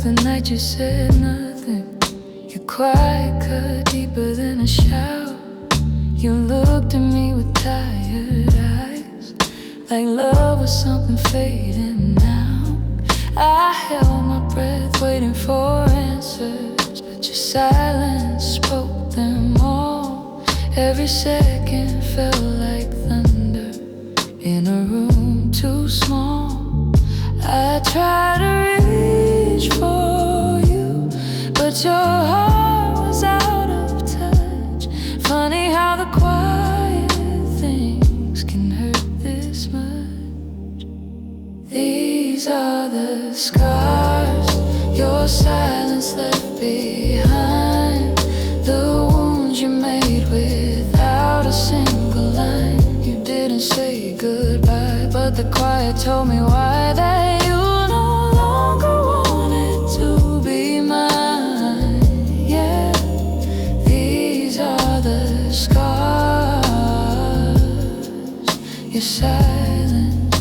the night you said nothing. Your quiet cut deeper than a shower. You looked at me with tired eyes, like love was something fading now. I held my breath waiting for answers, but your silence spoke them all. Every second felt like thunder in a room too small. I tried to reach for you, but your heart was out of touch. Funny how the quiet things can hurt this much. These are the scars your silence left behind, the wounds you made without a single line. You didn't say goodbye, but the quiet told me why, that you no longer wanted to be mine. Yeah, these are the scars your silence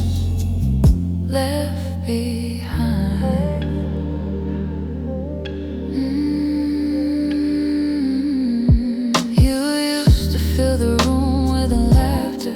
left behind. You used to fill the room with laughter.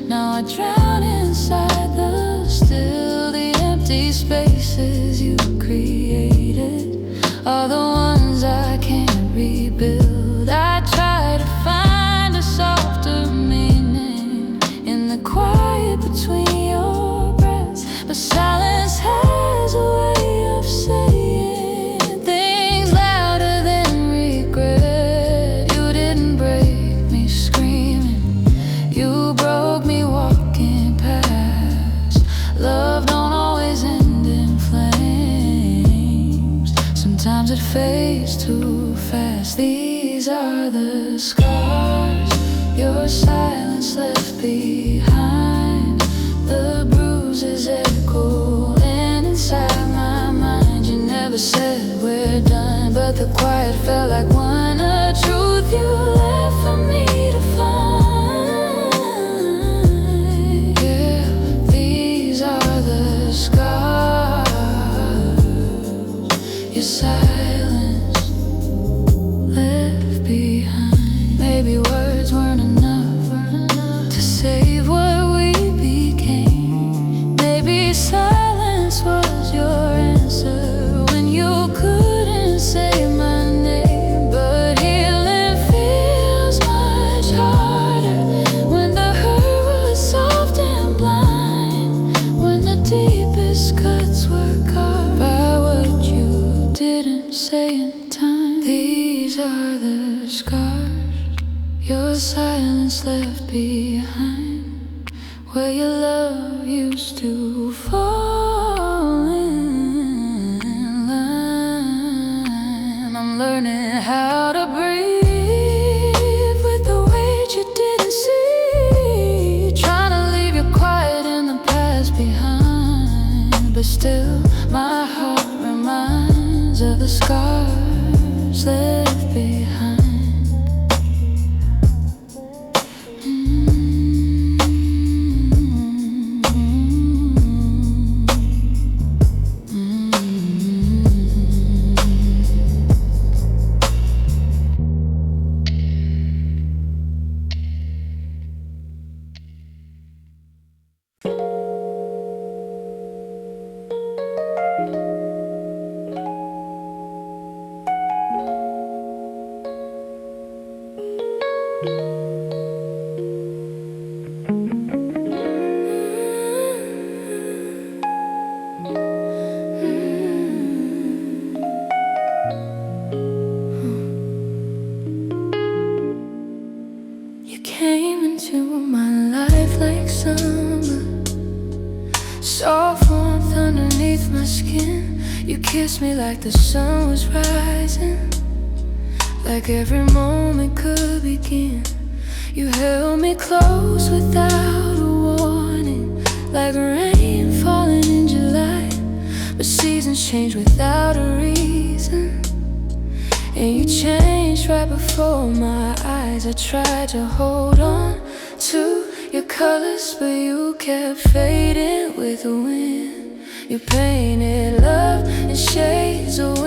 Now I drown inside the still. The empty spaces you created are the ones I can't rebuild. I try to find a softer meaning in the quiet between your breaths, but silence has a way of saying things louder than regret. You didn't break me screaming, you broke me walking past. Love don't always end in flames, sometimes it fades too fast. These are the scars your silence left behind, the bruises echoing inside my mind. You never said we're done, but the quiet felt like one, a truth you left for me to find. Yeah, these are the scars your silence left behind. Maybe words weren't enough to save what we became. Maybe silence was your answer when you couldn't say my name. But healing feels much harder when the hurt was soft and blind, when the deepest cuts were carved by what you didn't say in time. These are the scars your silence left behind, where your love used to fall in line. I'm learning how to breathe with the weight you didn't see, trying to leave your quiet in the past behind, but still my heart reminds of the scars left behind. Soft warmth underneath my skin. You kissed me like the sun was rising, like every moment could begin. You held me close without a warning, like rain falling in July. But seasons change without a reason, and you changed right before my eyes. I tried to hold on to your colors, but you kept fading with the wind. You painted love in shades of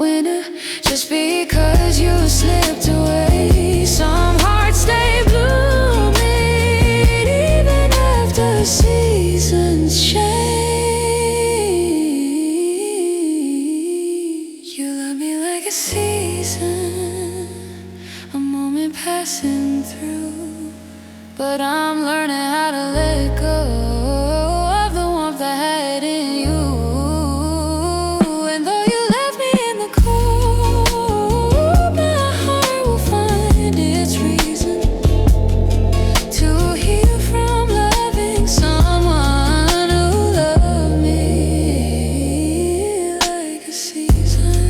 winter just because you slipped away. Some hearts stay blooming even after seasons change. You love me like a season, a moment passing through, but I'm learning how to let go of the warmth I had in you. And though you left me in the cold, my heart will find its reason to heal from loving someone who loved me like a season.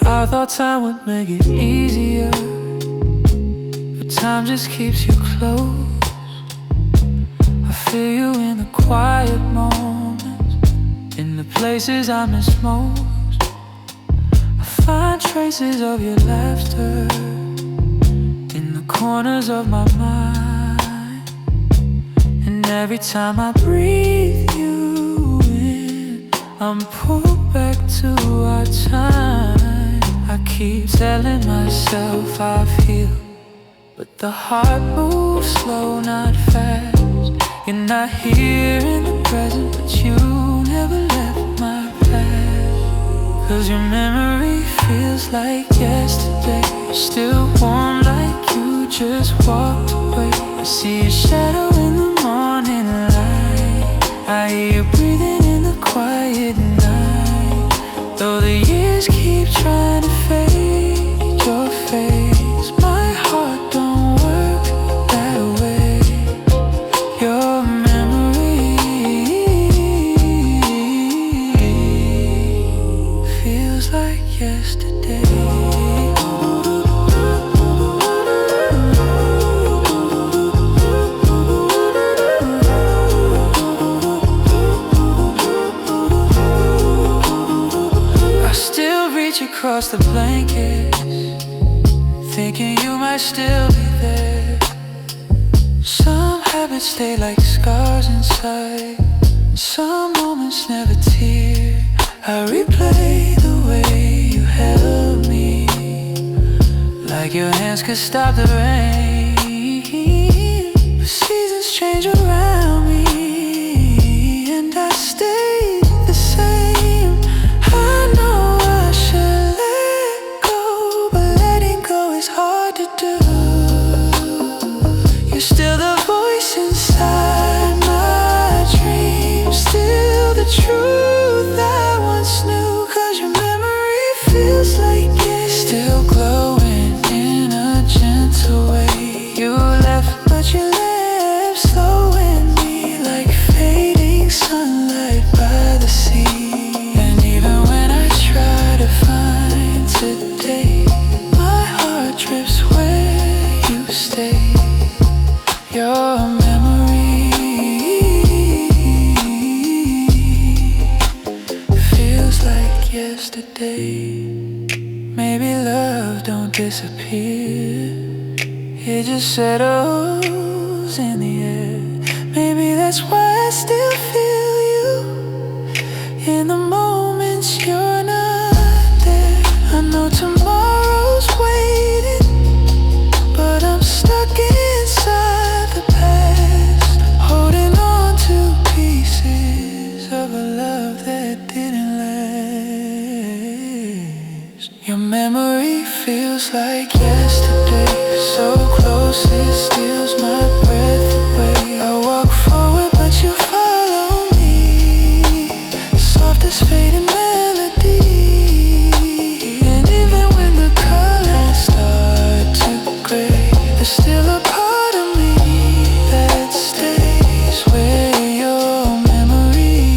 I thought time would make it easier, but time just keeps you close. I feel you in the quiet moments, in the places I miss most. I find traces of your laughter in the corners of my mind. And every time I breathe you in, I'm pulled back to our time. I keep telling myself I've healed, but the heart moves slow, not fast. You're not here in the present, but you never left my past. 'Cause your memory feels like yesterday, still warm like you just walked away. I see your shadow in the morning light, I hear you breathing in the quiet night. Though the years keep trying to fade your face, my heart don't work that way. Your memory feels like yesterday. Across the blankets, thinking you might still be there. Some habits stay like scars inside, some moments never tear. I replay the way you held me, like your hands could stop the rain. But seasons change around me, and I stay the same. I know I should let go, but letting go is hard to do. You're still the voice inside my dreams, still the truth I once knew. 'Cause your memory feels like it's still glowing in a gentle way. You left, but you left slowing me like fading sunlight by the sea. And even when I try to find today, my heart drifts where you stay. Your memory feels like yesterday. Maybe love don't disappear, it just settles in the air. Maybe that's why I still feel you in the moments you're not there. I know tomorrow's waiting, but I'm stuck inside the past, holding on to pieces of a love that didn't last. Your memory feels like yesterday. So close it steals my breath away. I walk forward but you follow me, soft as fading melody. And even when the colors start to gray, there's still a part of me that stays where your memory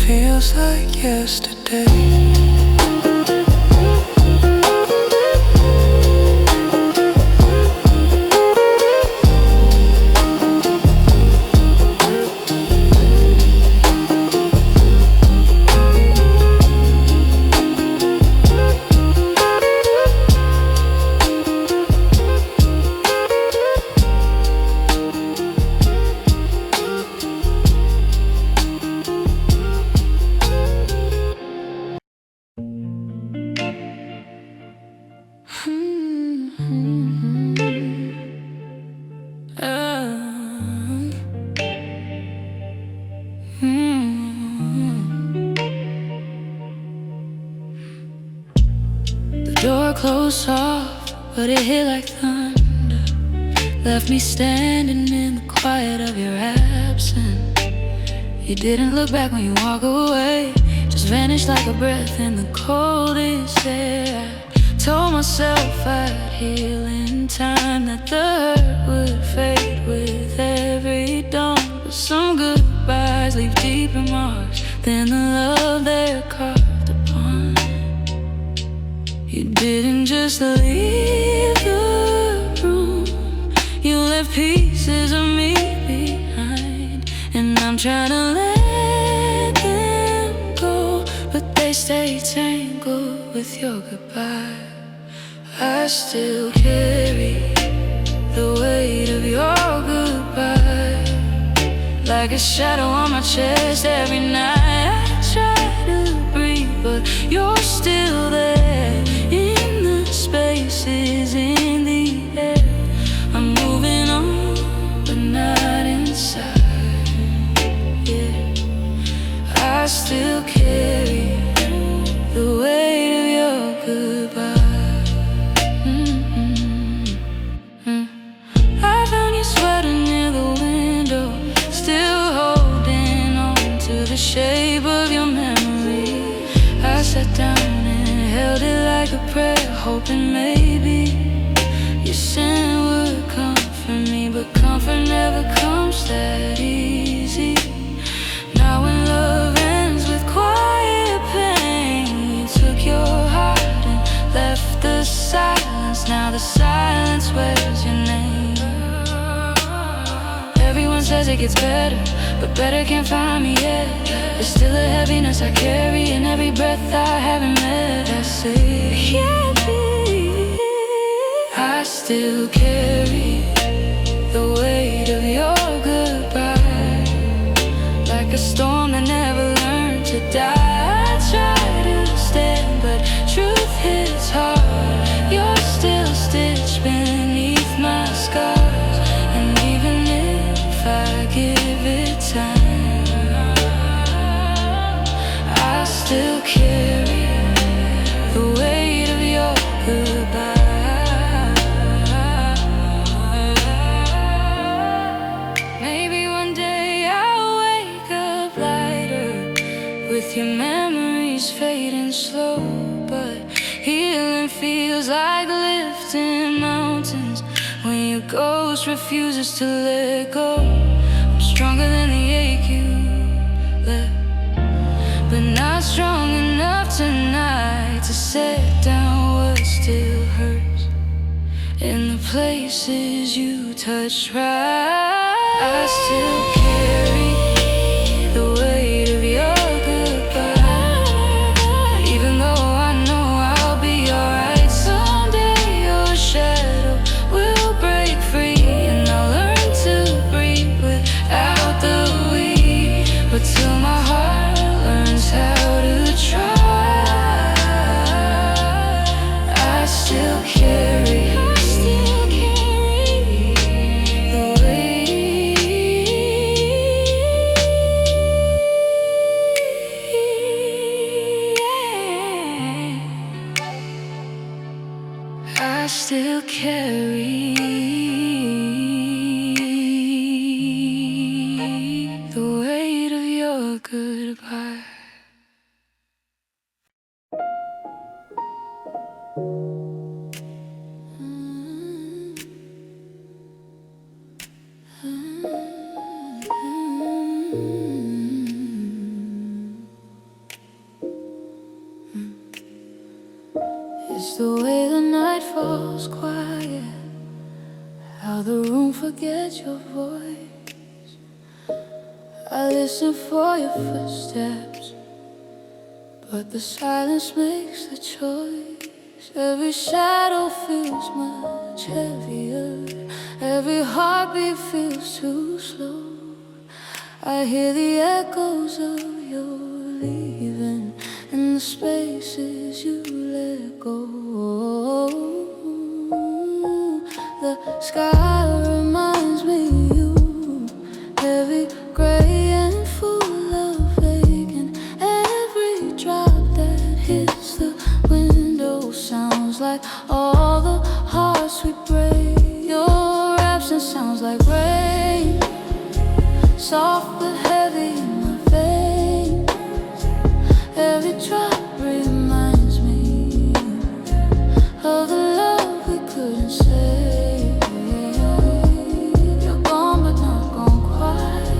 feels like yesterday. The door closed soft, but it hit like thunder. Left me standing in the quiet of your absence. You didn't look back when you walk away, just vanished like a breath in the coldest air. I told myself I'd heal in time, that the hurt would fade with every dawn. But some goodbyes leave deeper marks than the love they're carved upon. You didn't just leave the room, you left pieces of me behind. And I'm trying to let them go, but they stay tangled with your goodbye. I still carry the weight of your goodbye, like a shadow on my chest every night. I try to breathe, but you're still there, in the spaces in the air. I'm moving on, but not inside. Yeah, I still carry the weight of your goodbye. I found you sweating near the window, still holding on to the shape of your memory. I sat down and held it like a prayer, hoping maybe your sin would comfort me. But comfort never comes that easy. Now when love ends with quiet pain, you took your heart and left the silence. Now the silence wears your name. Everyone says it gets better, but better can't find me yet. There's still a heaviness I carry in every breath I haven't met. I say it can't be. I still carry the weight of your goodbye, like a storm that never learned to die. I try to stand, but truth hits hard. You're still stitched beneath my scars, and even if I give it time, I still carry the weight of your goodbye. Maybe one day I'll wake up lighter, with your memories fading slow. But healing feels like lifting mountains when your ghost refuses to let go. I'm stronger than the ache you left, but not strong enough tonight to set down what still hurts in the places you touch right. I still carry the weight of your goodbye, even though I know I'll be alright. Someday your shadow will break free, and I'll learn to breathe without the we. But till my heart learns how to try, I still carry the weight I still carry the weight of your goodbye. It's the way the night falls quiet, how the room forgets your voice. I listen for your footsteps, but the silence makes the choice. Every shadow feels much heavier, every heartbeat feels too slow. I hear the echoes of your leaving in the spaces you let go. The sky reminds me of you, heavy, gray and full of ache, and every drop that hits the window sounds like all the hearts we break. Your absence sounds like rain, soft but heavy in my veins. Every drop reminds me of the love we couldn't say. You're gone but not gone quite.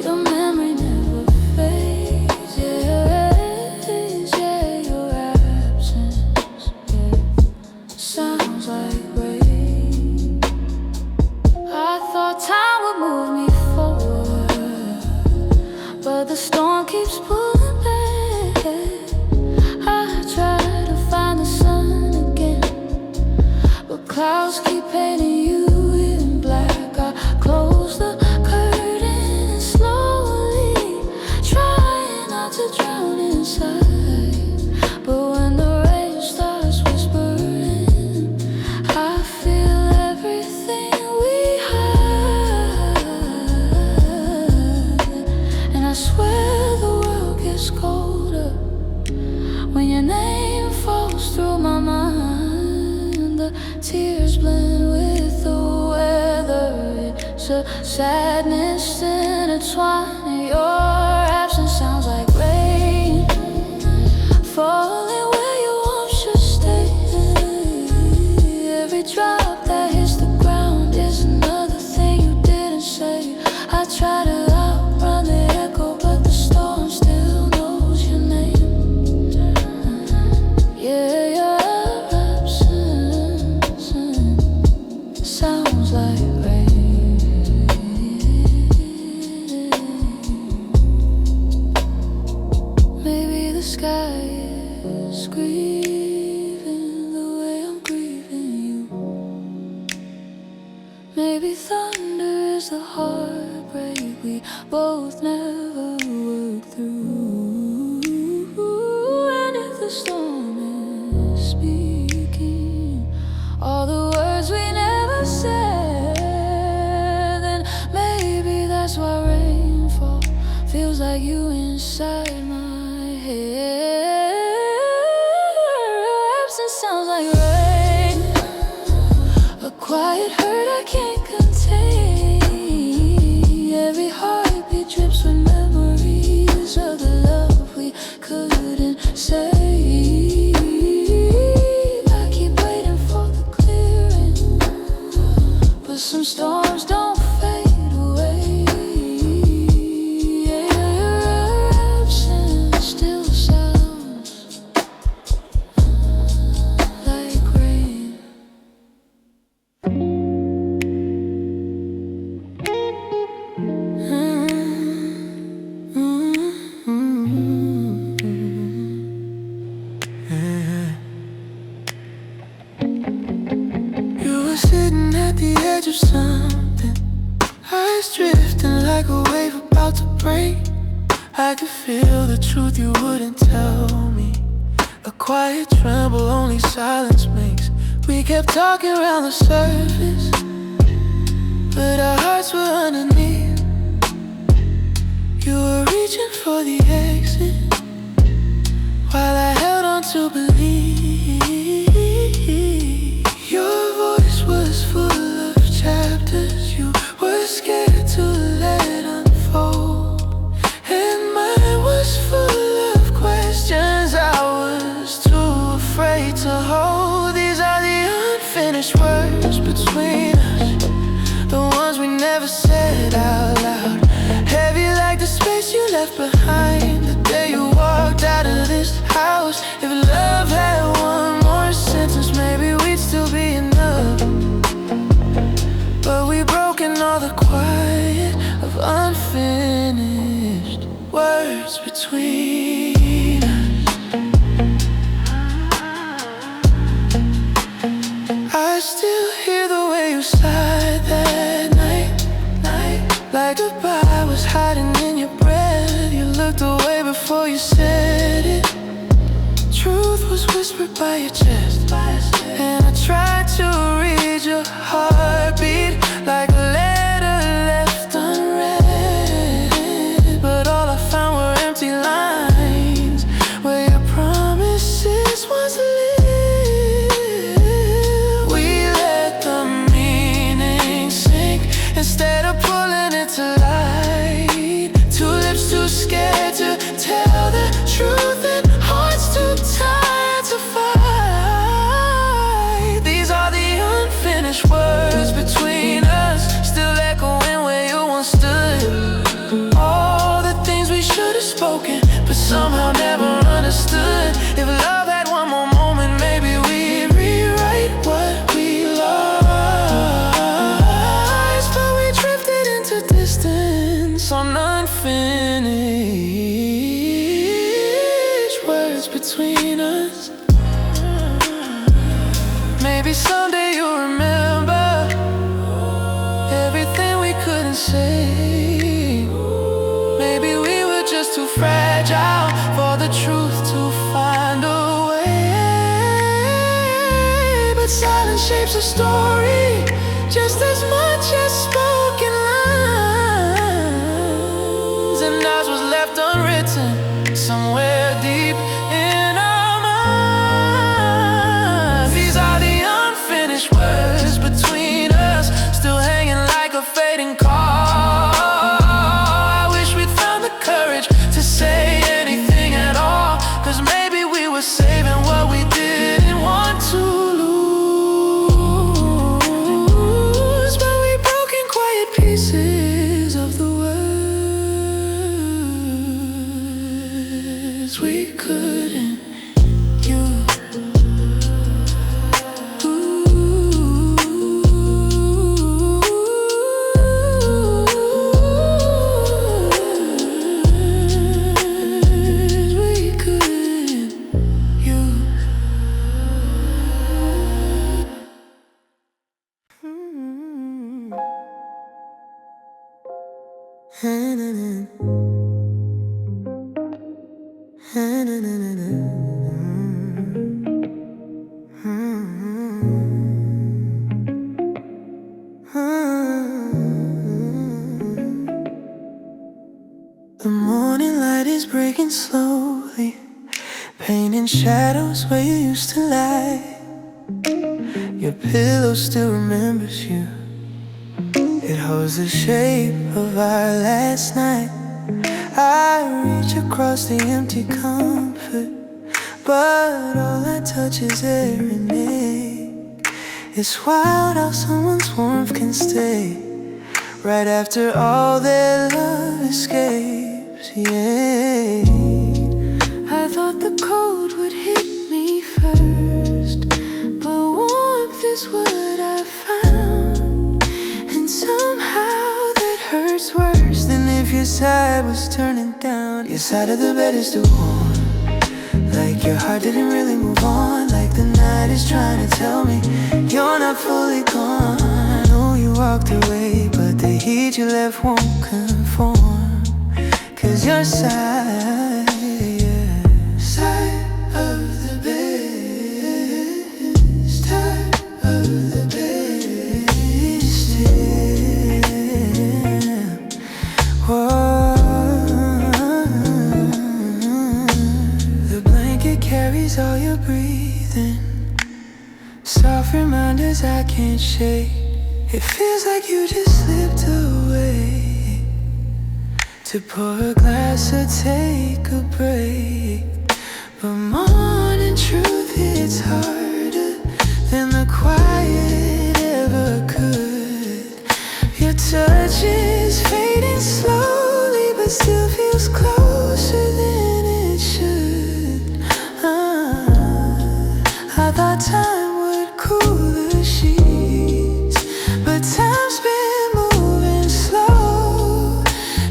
Your memory never fades. Yeah, your absence, sounds like rain. I thought time would move me forward, but the storm keeps pulling back. I try to find the sun again, but clouds keep painting you in black. I close the curtain and slowly, trying not to drown inside. But when the rain starts whispering, I feel everything we hide, and I swear the world gets colder when your name falls through my mind. The tears blend with the weather, it's a sadness intertwined. Your absence sounds like rain, falling where you won't should stay. Every drop that hits the ground is another thing you didn't say. I try to outrun the echo, but the storm still knows your name. Yeah, your absence sounds like rain. Maybe the sky is grieving the way I'm grieving you. Maybe thunder is the heartbreak we both never worked through. And if the storm is speaking all the words we never said, then maybe that's why rainfall feels like you inside my head. Absence sounds like rain, a quiet hurt I can't contain. Every heartbeat drips with memories of the love we couldn't say. I keep waiting for the clearing, but some storms don't fade away. Yeah, your absence still sounds like rain. You were sitting at the edge of something, eyes drifting like a wave about to break. I could feel the truth you wouldn't tell me, a quiet tremble only silence makes. We kept talking around the surface, but our hearts were underneath. You were reaching for the exit while I held on to believe. left behind the day you walked out of this house. If love had one more sentence, maybe we'd still be enough. But we've broken all the quiet of unfinished words between us. I still hear the way you sighed that night, like goodbye was hiding in your breath. You looked away before you said it. Truth was whispered by your chest, and I tried to read your heartbeat like a letter left unread. But all I found were empty lines where your promises once lived. We let the meaning sink instead of pulling it to light. Two lips too scared to tell the truth, and hearts too tired to fight. These are the unfinished words between us, still echoing where you once stood. All the things we should have spoken, but somehow never understood. If love had one more moment, maybe we'd rewrite what we lost. But we drifted into distance on unfinished words between us. Maybe someday you'll remember everything we couldn't say. Maybe we were just too fragile for the truth to find a way. But silence shapes a story just as much as spoken lines, and ours was left unwritten somewhere deep in our minds. These are the unfinished words between us, still hanging like a fading car. I wish we'd found the courage to say anything at all, 'cause maybe we were saving what we didn't want to lose. But we broke in quiet pieces of the words we couldn't use. The morning light is breaking slowly, painting shadows where you used to lie. Your pillow still remembers you. It holds the shape of our last night. I reach across the empty comfort, but all I touch is air and ache. It's wild how someone's warmth can stay right after all their love escapes, yeah. I thought the cold would hit me first, but warmth is what I found. And somehow that hurts worse than if your side was turning down. Your side of the bed is still warm, like your heart didn't really move on. Like the night is trying to tell me you're not fully gone. Oh, you walked away, but the heat you left won't conform. 'Cause your side, yeah, side of the bed, side of the bed is still. Whoa. The blanket carries all your breathing, soft reminders I can't shake. It feels like you just slipped away to pour a glass or take a break. But morning truth hits harder than the quiet ever could. Your touch is fading slowly, but still feels close. time would cool the sheets, but time's been moving slow.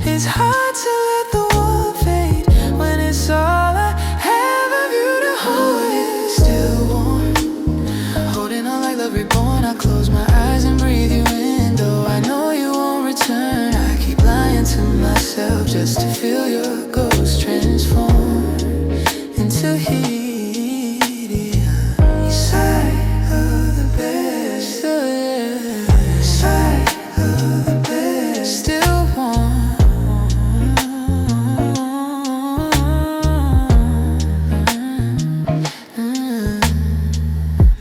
It's hard to let the warmth fade when it's all I have of you to hold. It's still warm, holding on like love reborn. I close my eyes and breathe you in, though I know you won't return. I keep lying to myself just to feel your ghost transform into heat.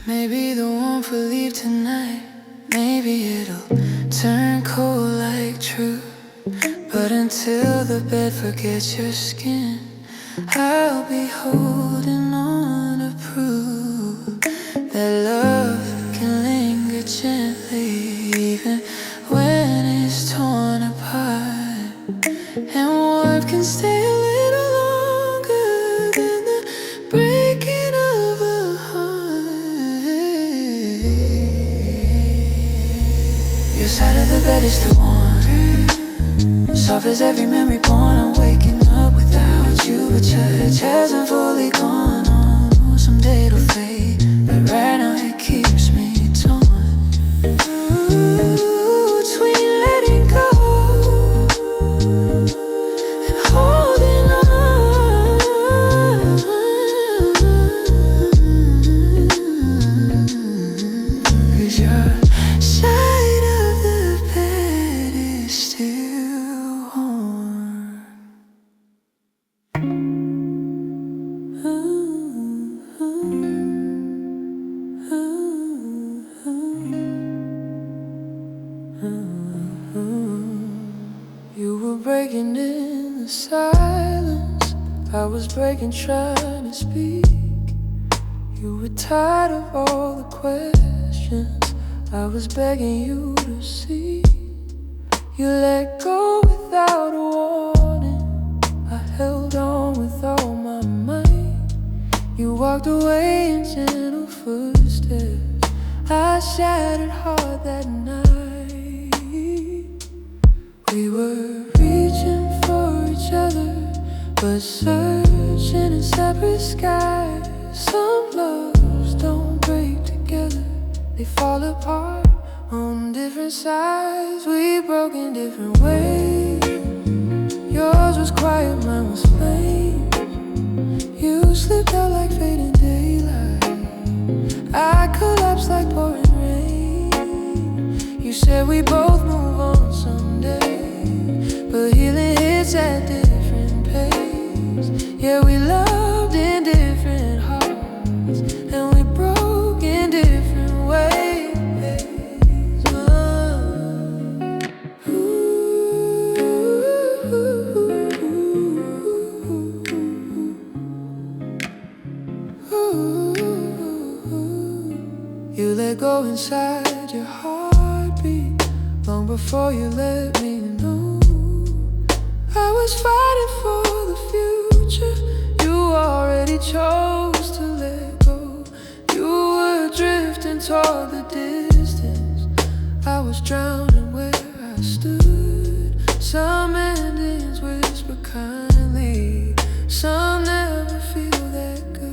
Maybe the warmth will leave tonight. Maybe it'll turn cold like truth. But until the bed forgets your skin, I'll be holding on to prove that love can linger gently, even when it's torn apart. And warmth can stay a little longer than the breaking of a heart. Your side of the bed is still warm, soft as every memory born. I'm waking up without you, but your touch hasn't fully gone on. Oh, someday it'll fade, but right now it keeps me torn. Between letting go and holding on. 'Cause your side of the bed is still warm. You were breaking in the silence, I was breaking trying to speak. You were tired of all the questions, I was begging you to see. You let go without a warning, I held on with all my might. You walked away in gentle footsteps, I shattered hard that night. We were reaching for each other, but searching in separate skies. Some loves don't break together, they fall apart on different sides. We broke in different ways, yours was quiet, mine was flame. You slipped out like fading daylight, I collapsed like pouring rain. You said we both move on someday, but healing hits at different pace. Yeah, we loved in different hearts, and we broke in different ways. You let go inside your heartbeat long before you let me know. I was fighting for the future, you already chose to let go. You were drifting toward the distance, I was drowning where I stood. Some endings whisper kindly, some never feel that good.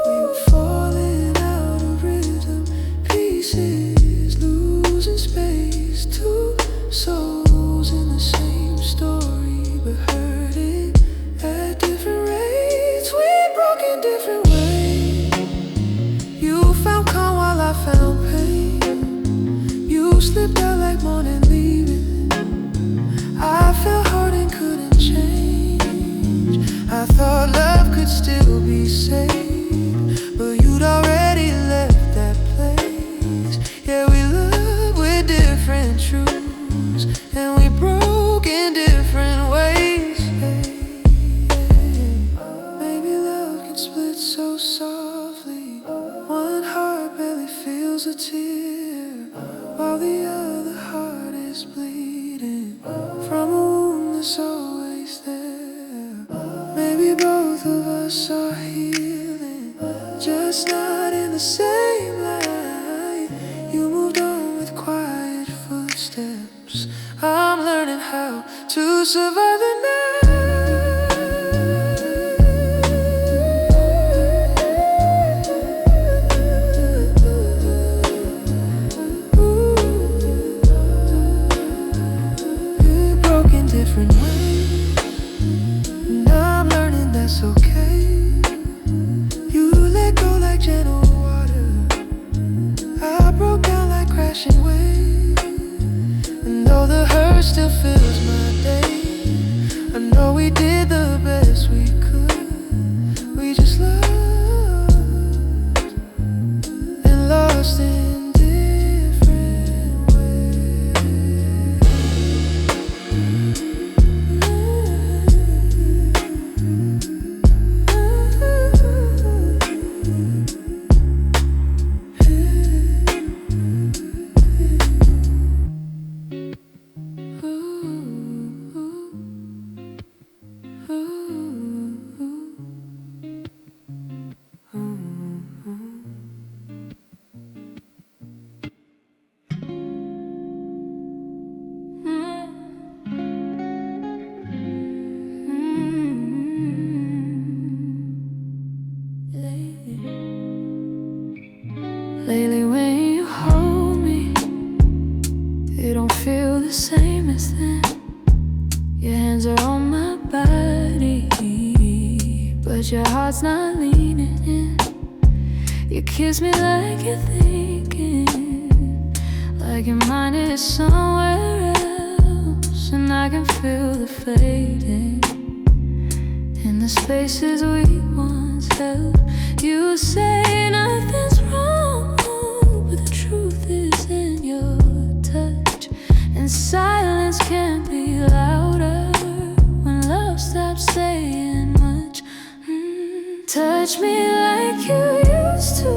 We were falling out of rhythm, pieces losing space. Two souls in the same story, but hurting at different rates. We broke in different ways. You found calm while I found pain. You slipped out like morning leaving. I felt hurt and couldn't change. I thought love could still be saved, but you'd already left that place. Yeah, we loved with different truths, and we broke in different ways. Maybe love can split so softly, one heart barely feels a tear, while the other heart is bleeding from a wound that's always there. Maybe both of us are healing. just not in the same light. You moved on with quiet footsteps. I'm learning how to survive the night. Different ways, and I'm learning that's okay. You let go like gentle water. I broke down like crashing waves, and though the hurt still fills my day, I know we did the best we could. We just loved and lost in different ways. Lately when you hold me, it don't feel the same as then. Your hands are on my body, but your heart's not leaning in. You kiss me like you're thinking, like your mind is somewhere else, and I can feel the fading in the spaces we once held. You say nothing's wrong, but the truth is in your touch, and silence can't be louder when love stops saying much. Touch me like you used to,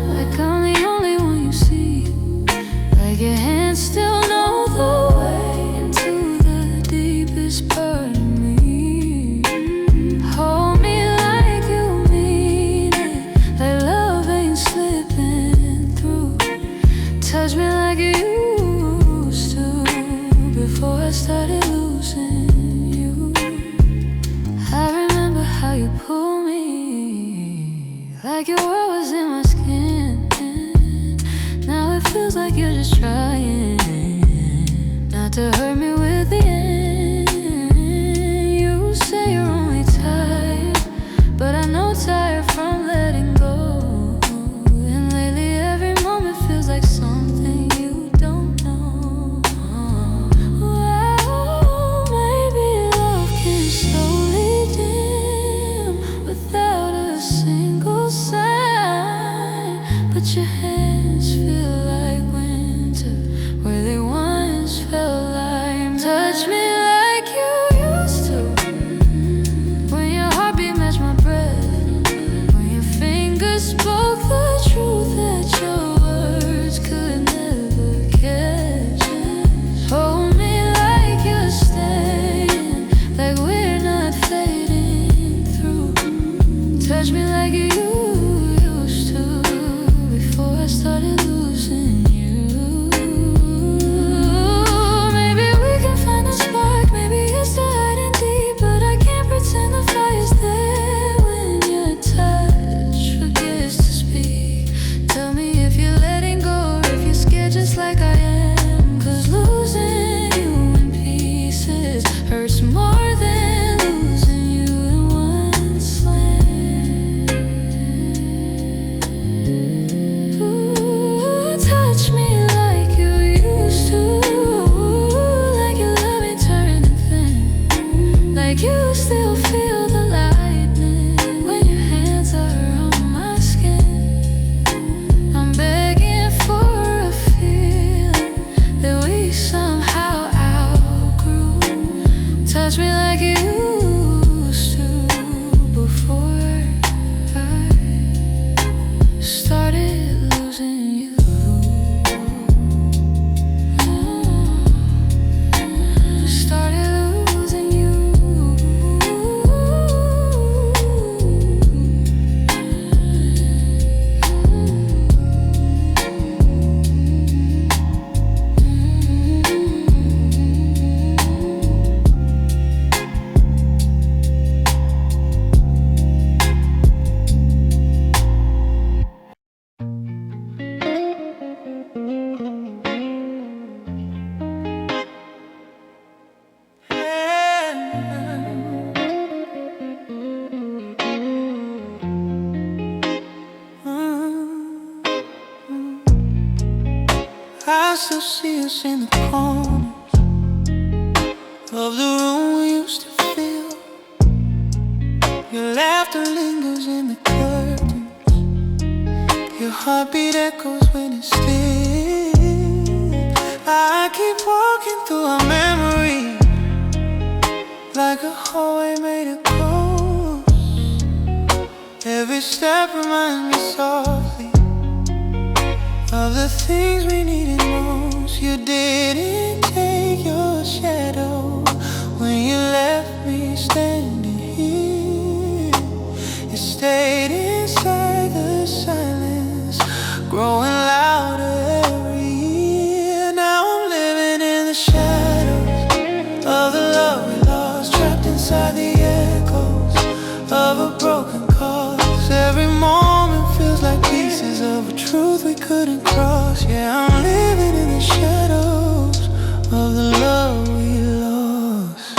like I'm the only one you see, like your hands still know the way into the deepest part of me. Hold me like you mean it, like love ain't slipping through. Touch me like you used to, before I started losing you. I remember how you pulled me, like your world was in my skin. Now it feels like you're just trying not to hurt me with the end. You say you're only tired, but I know tired from letting go. And lately every moment feels like something you don't know. Well, maybe love can slowly dim without a single sign, but your hands feel like winter where they once felt like. Touch me like you used to, when your heartbeat matched my breath, when your fingers spoke the truth that your words could never catch. Hold me like you're staying, like we're not fading through. Touch me like you used to, before I started losing you. Maybe we can find a spark, maybe it's still hiding deep, but I can't pretend the fire's there when your touch forgets to speak. Tell me if you're letting go, or if you're scared just like I am, 'cause losing you in pieces hurts more than losing you in one slam. Ooh, touch me like you used to, like you love me turning thin, like you still feel the lightning when your hands are on my skin. I'm begging for a feeling that we somehow outgrew. Touch me like you used to, before I started losing you. Started losing you. I still see us in the corners of the room we used to fill. Your laughter lingers in the curtains. Your heartbeat echoes when it's still. I keep walking through our memories like a hallway made of ghosts. Every step reminds me softly of the things we needed most. You didn't take your shadow when you left me standing here. You stayed inside the silence, growing louder every year. Now I'm living in the shadows of the love we lost, trapped inside the echoes of a broken cause. Every moment feels like pieces of a truth we couldn't cross. Yeah, I'm living in the shadows of the love we lost.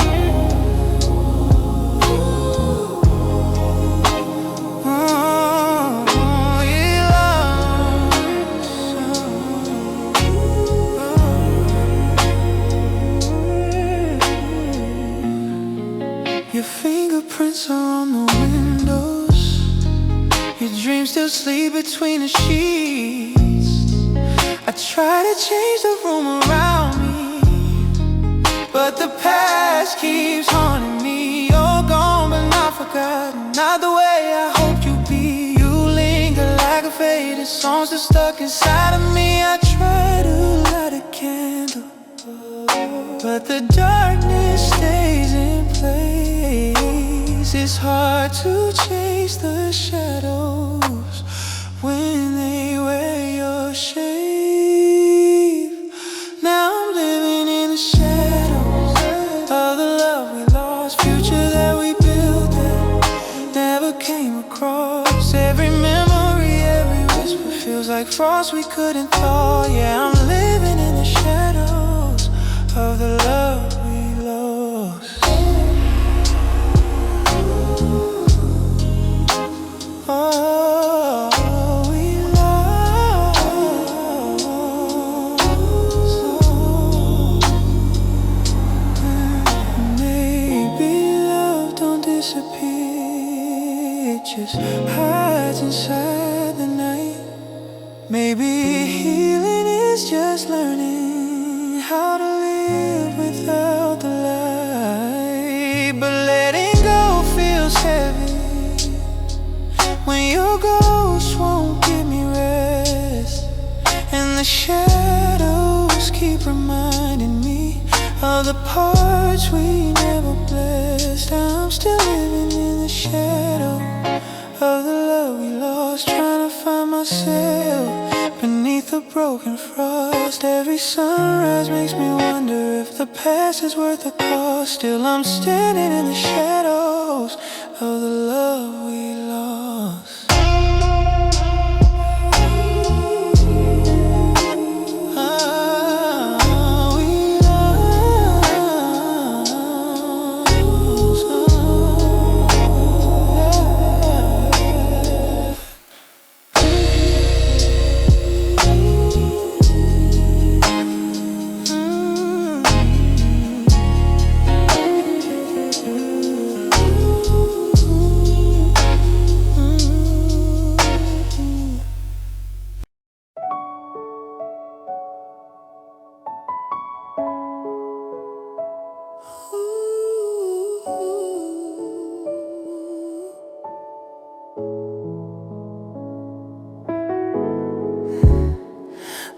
Oh, we lost. Your fingerprints are on the windows. Your dreams still sleep between the sheets. I try to change the room around me, but the past keeps haunting me. You're gone but not forgotten, not the way I hoped you'd be. You linger like a faded song still stuck inside of me. I try to light a candle, but the darkness stays in place. It's hard to chase the shadows when they wear your shape. Now I'm living in the shadows of the love we lost, future that we built that never came across. Every memory, every whisper feels like frost we couldn't thaw. Yeah, I'm living in the shadows of the love we lost. Oh, we lost. Maybe love don't disappear, it just hides inside the night. Maybe healing is just learning how to live without the light. But letting go feels heavy when your ghost won't give me rest, and the shadows keep reminding me of the parts we never blessed. I'm still living in the shadow of the love we lost, trying to find myself beneath the broken frost. Every sunrise makes me wonder if the past is worth the cost. Still I'm standing in the shadows of the love we lost.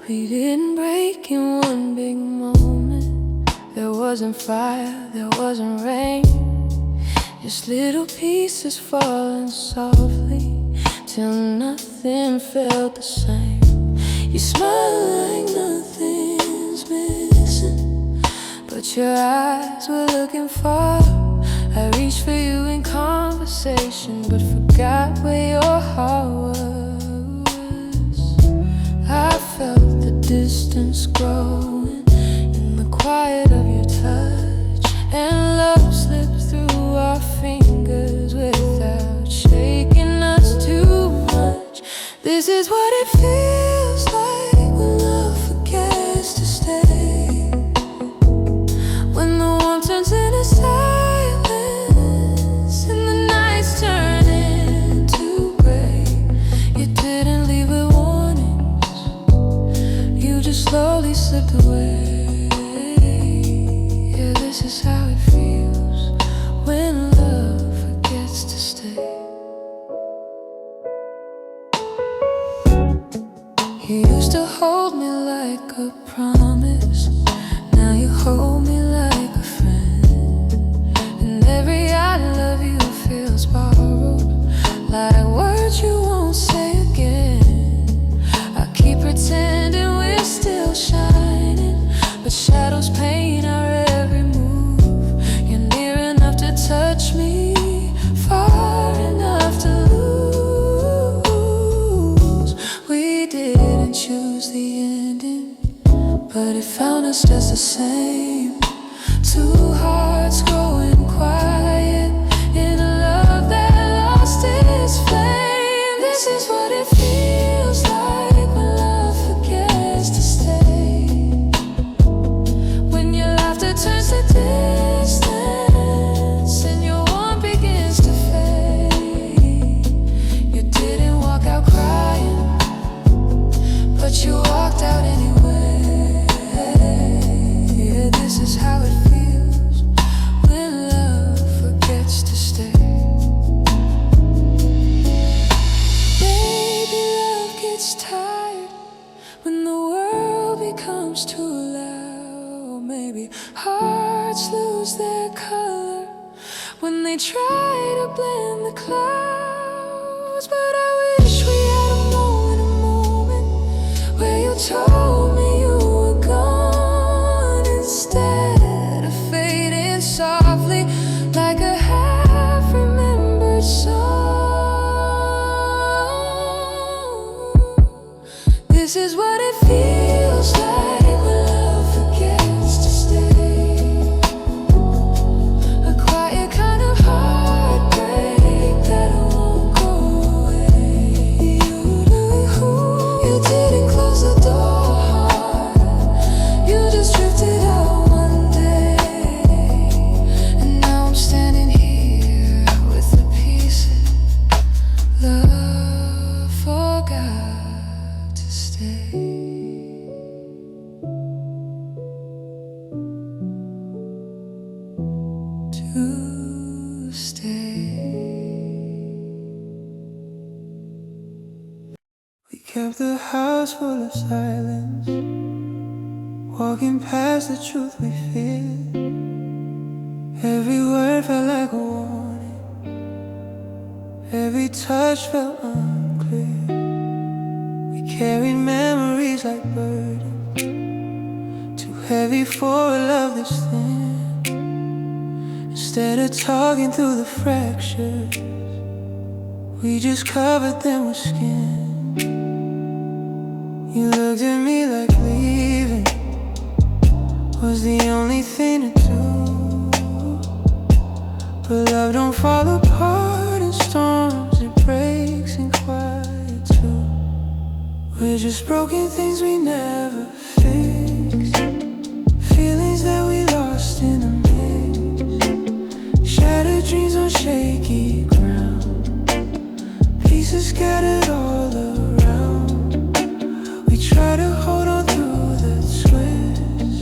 We didn't break in one big moment. There wasn't fire, there wasn't rain, just little pieces falling softly till nothing felt the same. You smile like nothing's missing, but your eyes were looking far. I reached for you in conversation, but forgot where your heart was. I felt the distance growing in the quiet of your touch, and love slipped through our fingers without shaking us too much. This is what it feels like when love forgets. hold me like a promise. Now you hold me like a friend. And every I love you feels borrowed, like words you won't say again. I keep pretending we're still shining, but shadows paint our every move. You're near enough to touch me, far enough to lose. We didn't choose the ending, but it found us just the same. Two hearts growing quiet in a love that lost its flame. This is what it feels like when love forgets to stay, when your laughter turns to distance and your warmth begins to fade. You didn't walk out crying, but you walked out anyway. Yeah, this is how it feels when love forgets to stay. Baby, love gets tired when the world becomes too loud. Maybe hearts lose their color when they try to blend the clouds. But I wish we had a moment where you told me you were gone, instead of fading softly like a half-remembered song. This is what it feels like when love forgets to stay. A quiet kind of heartbreak that won't go away. You didn't close the door, you just drifted out one day. And now I'm standing here with the pieces love forgot to stay. To stay. We kept the house full of silence, walking past the truth we feared. Every word felt like a warning, every touch felt unclear. We carried memories like burdens, too heavy for a love this thin. Instead of talking through the fractures, we just covered them with skin. You looked at me like leaving was the only thing to do. But love don't fall apart in storms, it breaks in quiet too. We're just broken things we never fixed, feelings that we lost in a mix, shattered dreams on shaky ground, pieces scattered all around. We try to hold on through the twist,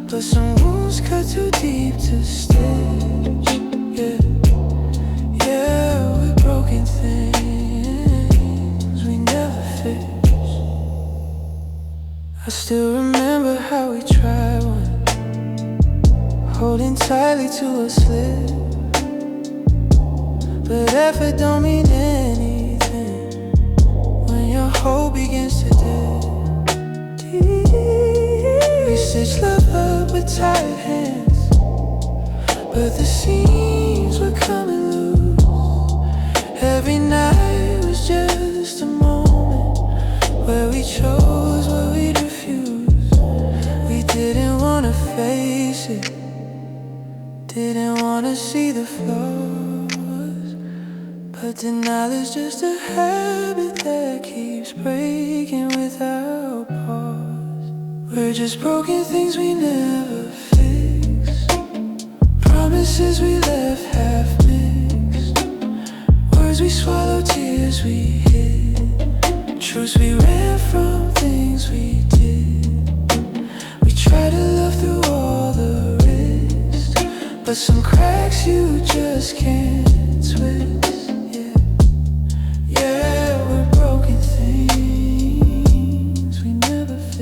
but some wounds cut too deep to stitch. Yeah, yeah, we're broken things we never fixed. I still remember how we tried one, holding tightly to a slip. But effort don't mean anything when your hope begins to dip. We stitched love up with tired hands, but the seams were coming loose. Every night was just a moment where we chose what we'd refuse. We didn't want to face it, didn't want to see the flaws, but denial is just a habit that keeps breaking without pause. We're just broken things we never fixed, promises we left half mixed, words we swallowed, tears we hid, truths we ran from, things we did. We tried to love through all the risks, but some cracks you just can't twist. Yeah, yeah, we're broken things we never fixed.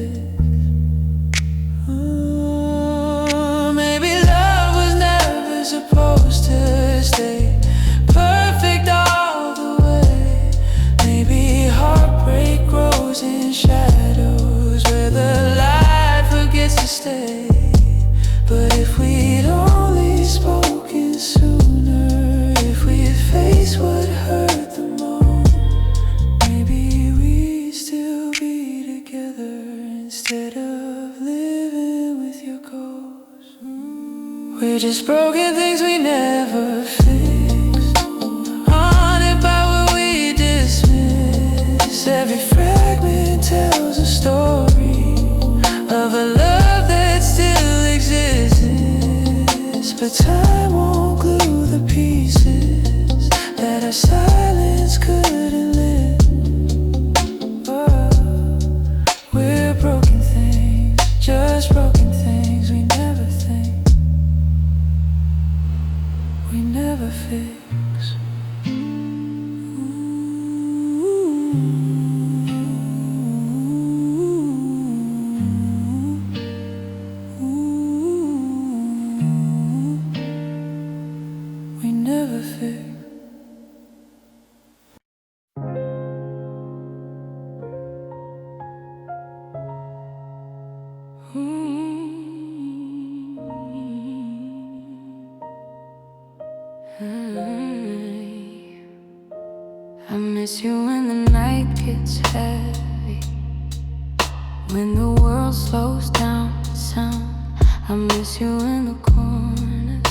just broken things we never fixed. Haunted by what we dismiss. Every fragment tells a story of a love that still exists, but time won't glue the pieces that our silence couldn't lift. We're broken things, just broken things we never think, we never fix. We never fix. I miss you when the night gets heavy, when the world slows down to sound. I miss you in the corners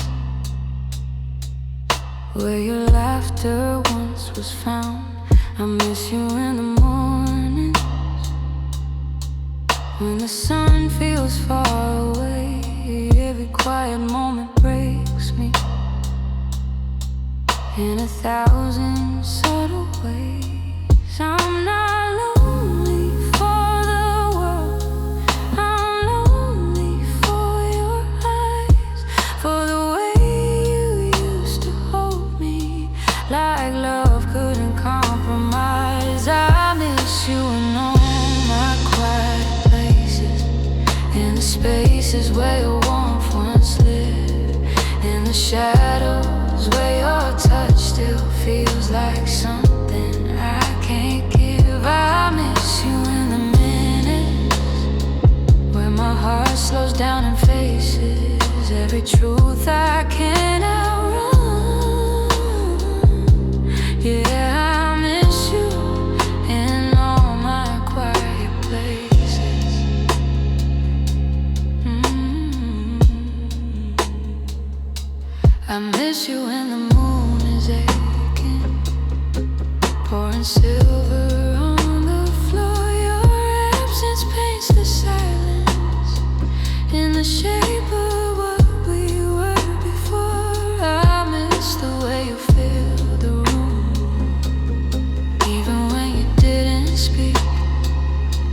where your laughter once was found. I miss you in the mornings when the sun feels far away. Every quiet moment breaks me in 1,000 subtle ways. I'm not lonely for the world, I'm lonely for your eyes, for the way you used to hold me like love couldn't compromise. I miss you in all my quiet places, in the spaces where your warmth once lived, in the shadows where your touch still feels like something I can't give. I miss you in the minutes where my heart slows down and faces every truth I can't outrun. Yeah, I miss you in all my quiet places. I miss you when the moon is aching, pouring silver on the floor. Your absence paints the silence in the shape of what we were before. I miss the way you filled the room, even when you didn't speak.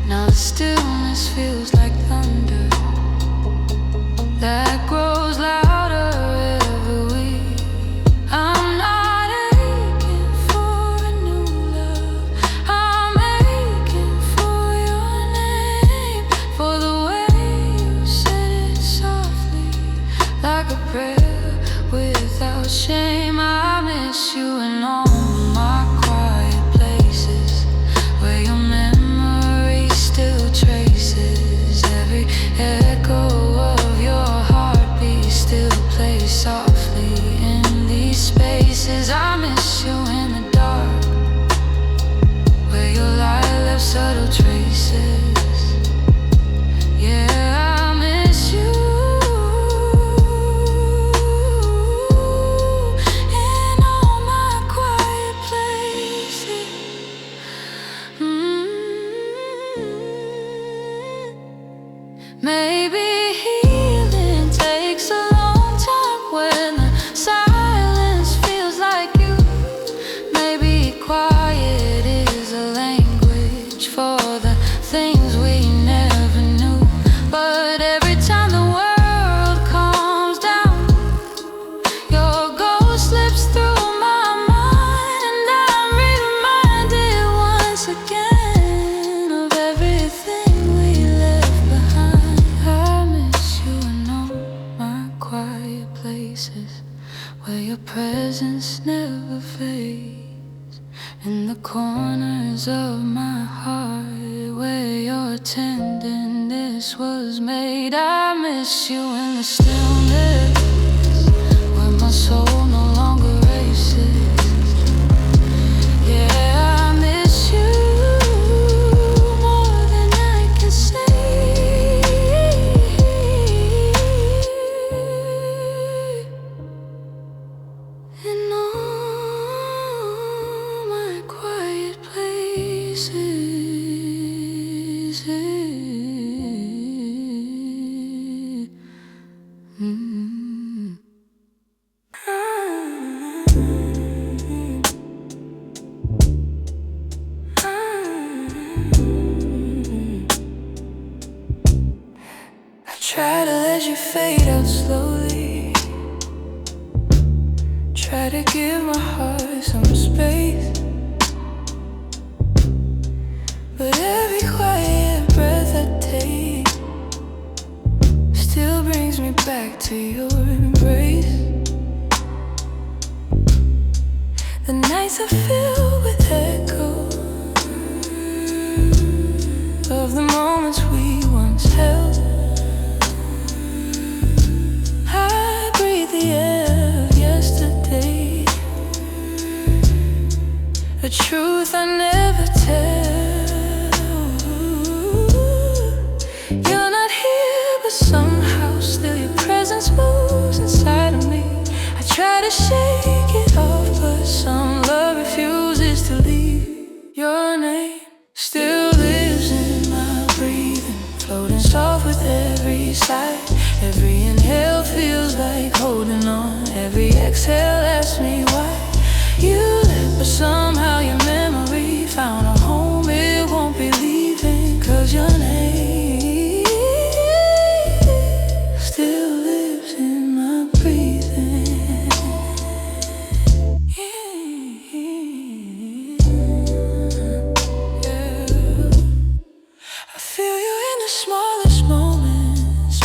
Now the stillness feels like thunder that grows louder every week. I'm not aching for a new love, I'm aching for your name, for the way you said it softly, like a prayer without shame. I miss you in all my quiet places, where your memory still traces every echo of your heartbeat, still plays softly in these spaces. I miss you in the dark, where your light left subtle traces. Yeah, I miss you in all my quiet places. Maybe healing takes a long time when the silence feels like you. Maybe quiet is a language for the things we never knew. But every time the world calms down, your ghost slips through my mind, and I'm reminded once again of everything we left behind. I miss you in all my quiet places, where your presence never fades, in the corners of my heart where your tenderness was made. I miss you in the stillness where my soul no longer races. Yeah, I miss you more than I can say. as you fade out slowly. Try to give my heart some space, but every quiet breath I take still brings me back to your embrace. The nights are filled with echoes of the moments we once held. I breathe the air of yesterday, a truth I never tell. You're not here, but somehow still your presence moves inside of me. I try to shake it off, but some love refuses to leave. Your name still lives in my breathing, floating soft with every sigh. Every inhale feels like holding on. Every exhale asks me why you left, but somehow your memory found a home. It won't be leaving, 'cause your name still lives in my breathing. Yeah. I feel you in the smallest moments,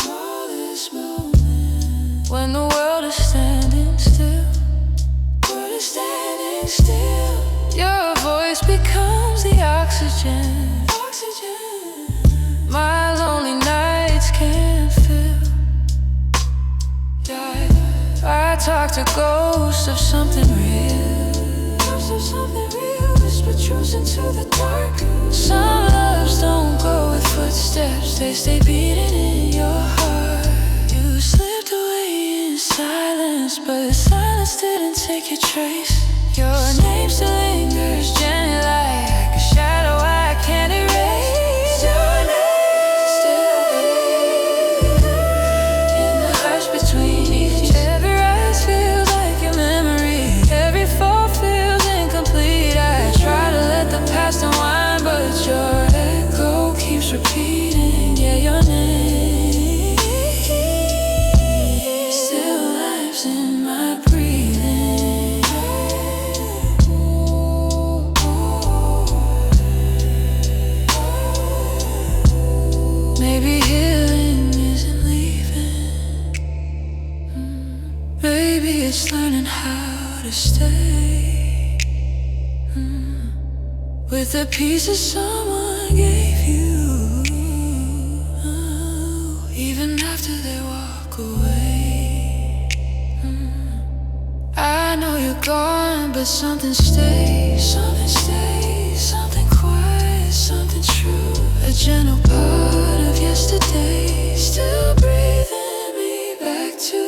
when the world is standing still. Your voice becomes the oxygen my lonely nights can't fill. I talk to ghosts of something real, whisper truths into the dark. Some loves don't go with footsteps, they stay beating in your heart. You slipped away in silence, but silence didn't take your trace. Your name still lingers gently like a shadow I can't erase. Your name still lives in the hush between each. Every rise feels like your memory, every fall feels incomplete. I try to let the past unwind, but your echo keeps repeating. Yeah, your name still lives in my breathing. Maybe healing isn't leaving. Maybe it's learning how to stay with the pieces someone gave you, even after they walk away. I know you're gone, but something stays, something quiet, something true. A gentle part of yesterday still breathing me back to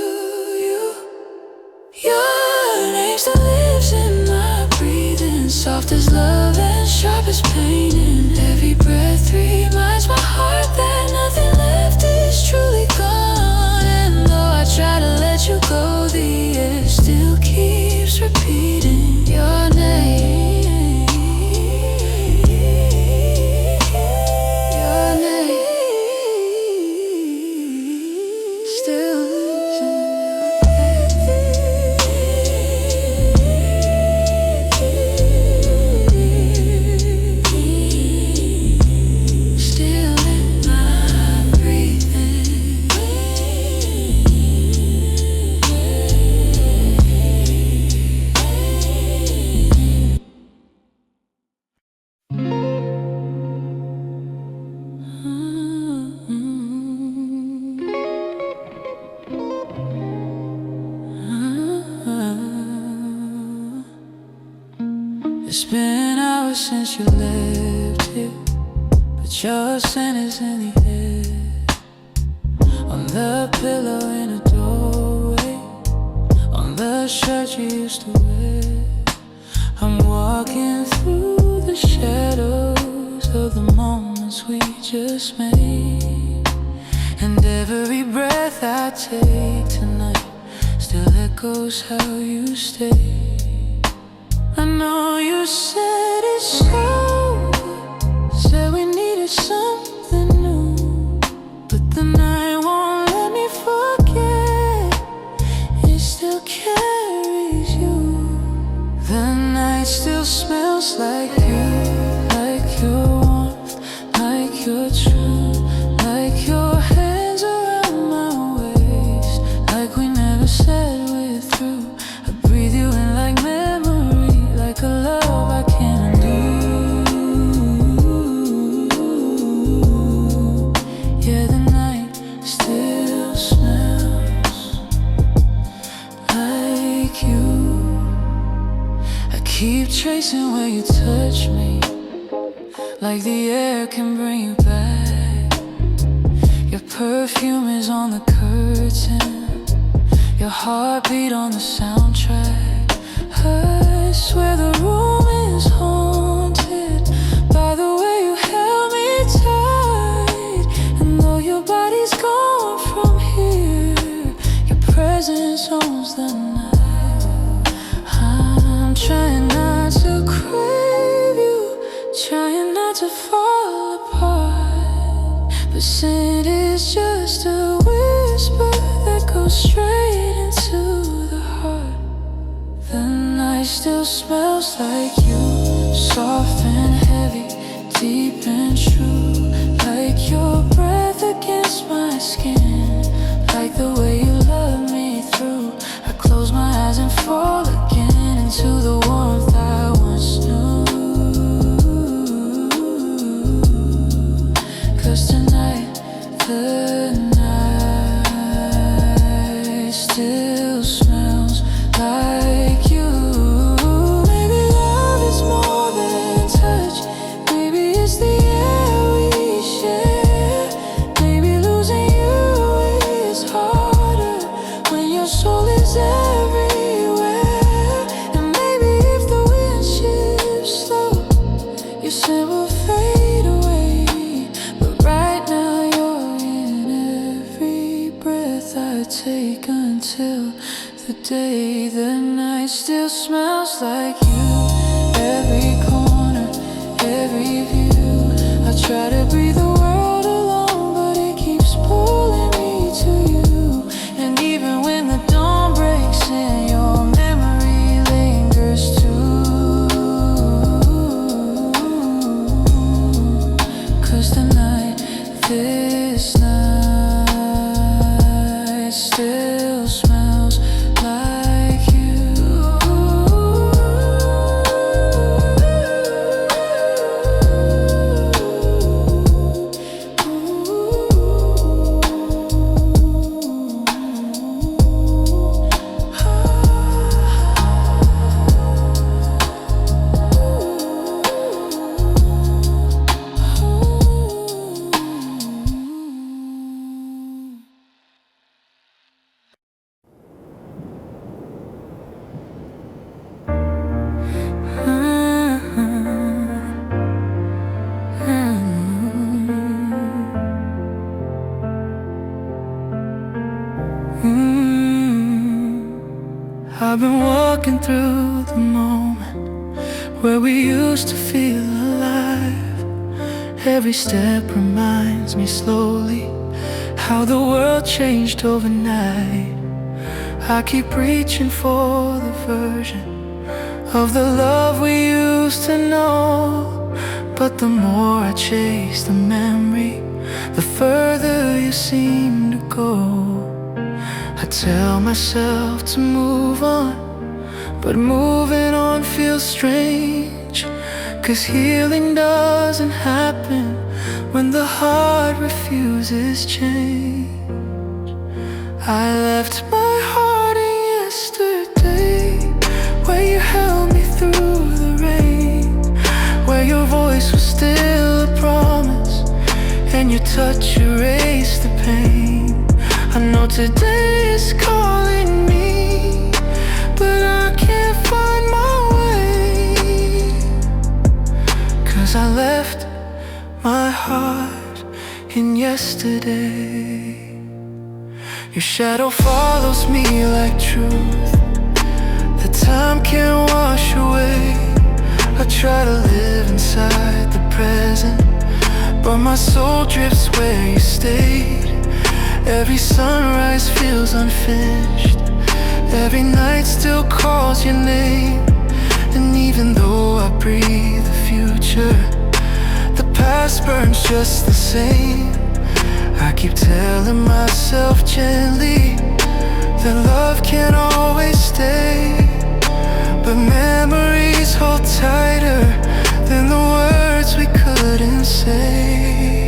you. Your name still lives in my breathing, soft as love and sharp as pain. And every breath reminds my heart that nothing left is truly gone. And though I try to let you go, the air still keeps repeating your name. Your name still lives in still in my breathing. It's been hours since you left here, but your scent is in the air. On the pillow in a doorway, on the shirt you used to wear. I'm walking through the shadows of the moments we just made. And every breath I take tonight still echoes how you stay. I know you said it's over, said we needed something new, but the night won't let me The night still smells like you, like your warmth, like your truth, like your hands around my waist, like we never said we're through. I breathe you in like memory, like a love I can't lose. Yeah, the night still smells like you. Keep tracing where you touch me, like the air can bring you back. Your perfume is on the curtain, your heartbeat on the soundtrack. I swear the room is haunted by the way you held me tight. And though your body's gone from here, your presence owns the night. I'm trying not to crave you, trying not to fall apart, but sin is just a whisper that goes straight into the heart. The night still smells like you, soft and heavy, deep and true, like your breath against my skin, like the way you love me through. I close my eyes and fall again into the warmth I once knew. 'Cause tonight, the night still smells like you. Maybe love is more than touch, maybe it's the air we share. Maybe losing you is harder when your soul is everywhere. And maybe if the wind shifts slow, your scent will fade away. But right now you're in every breath I take until the day. The night still smells like you, every corner, every view. I try to breathe the world alone, but it keeps pulling me to you. And even when the dawn breaks in, your memory lingers too. 'Cause the night, this night still smells like you. I've been walking through the moment where we used to feel alive. Every step reminds me slowly how the world changed overnight. I keep reaching for the version of the love we used to know, but the more I chase the memory, the further you seem to go. I tell myself to move on, but moving on feels strange. 'Cause healing doesn't happen when the heart refuses change. I left my heart in yesterday, where you held me through the rain, where your voice was still a promise and your touch erased the pain. I know today is calling me, but I can't find my way. 'Cause I left my heart in yesterday. Your shadow follows me like truth that time can't wash away. I try to live inside the present, but my soul drifts where you stayed. Every sunrise feels unfinished, every night still calls your name. just the same. I keep telling myself gently that love can't always stay, but memories hold tighter than the words we couldn't say.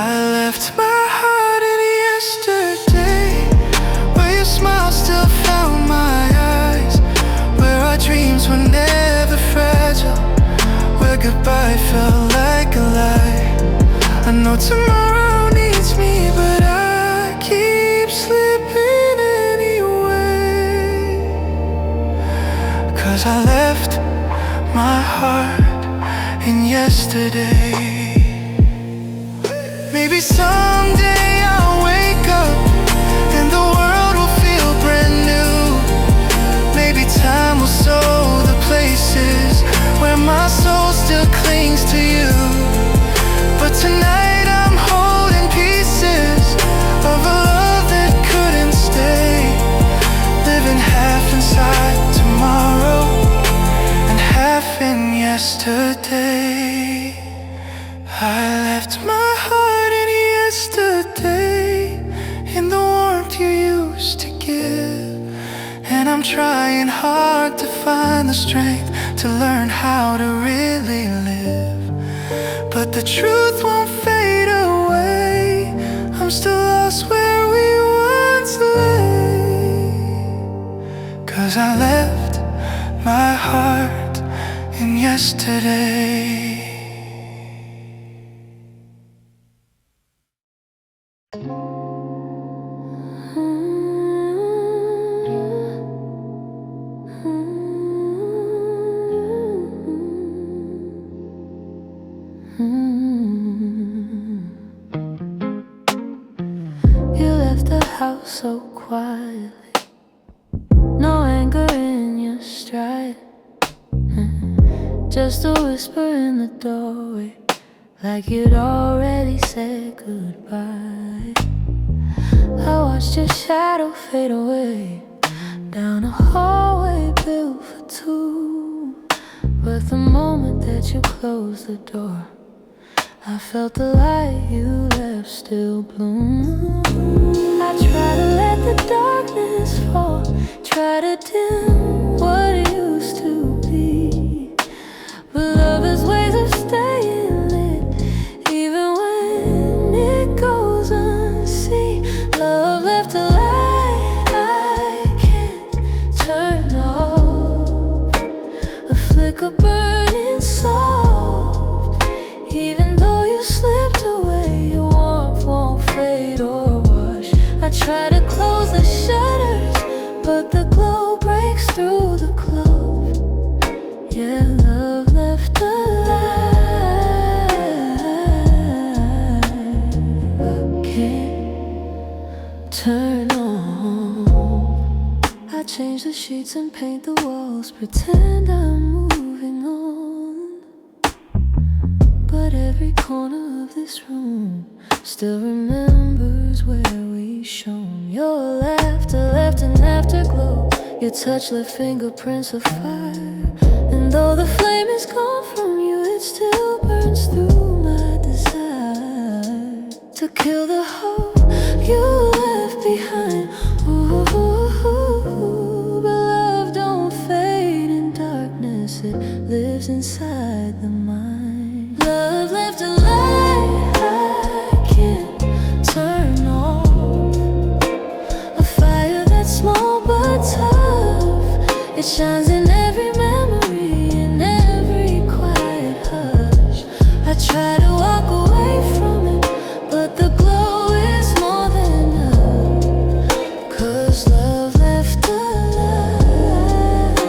I left my heart in yesterday, where your smile still found my eyes, where our dreams were never fragile, where goodbye felt like a lie. I know tomorrow needs me, but I keep slipping anyway, 'cause I left my heart in yesterday. Maybe someday I'll wake up and the world will feel brand new. Maybe time will show the places where my soul still clings to you. But tonight I'm holding pieces of a love that couldn't stay, living half inside tomorrow and half in yesterday. I left my heart in yesterday, in the warmth you used to give, and I'm trying hard to find the strength to learn how to really live. But the truth won't fade away, I'm still lost where we once lay, 'cause I left my heart in yesterday. You left the house so quietly, no anger in your stride, just a whisper in the doorway, like you'd already said goodbye. I watched your shadow fade away down a hallway built for two, but the moment that you closed the door, I felt the light you left still bloom. I try to let the darkness fall, try to dim what it used to be, but love has ways of staying lit even when it goes unseen. Love left a light I can't turn off, a flicker burning soft. Even though you slipped away, your warmth won't fade or wash. I try to close the shutters, but the glow breaks through the clothes. Yeah, love left a light I can't turn on. I change the sheets and paint the walls, pretend I'm moving on, but every corner of this room still remembers where we shone. Your laughter left an afterglow, your touch left fingerprints of fire, and though the flame is gone from you, it still burns through my desire to kill the hope you left behind. Ooh, but love don't fade in darkness, it lives inside the mind. Love left a light I can't turn off, a fire that's small but tough. It shines in every memory, in every quiet hush. I try to walk away from it, but the glow is more than enough, 'cause love left a light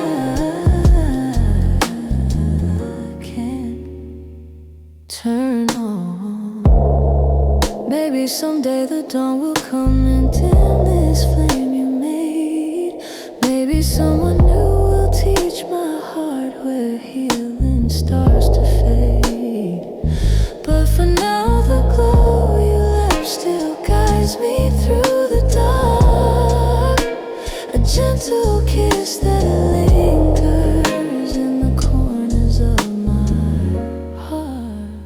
I can't turn on. Maybe someday the dawn will come and dim this flame you made. Maybe someone new will teach my heart where healing starts to fade. But for now the glow you left still guides me through the dark, a gentle kiss that lingers in the corners of my heart.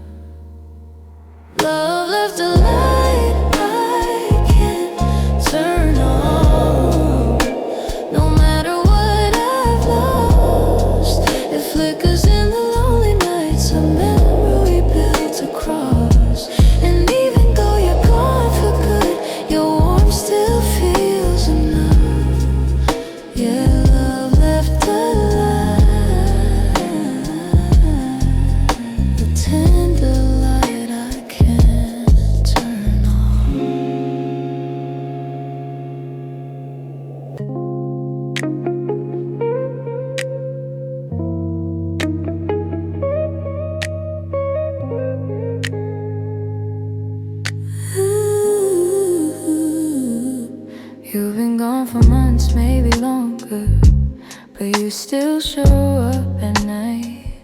still show up at night,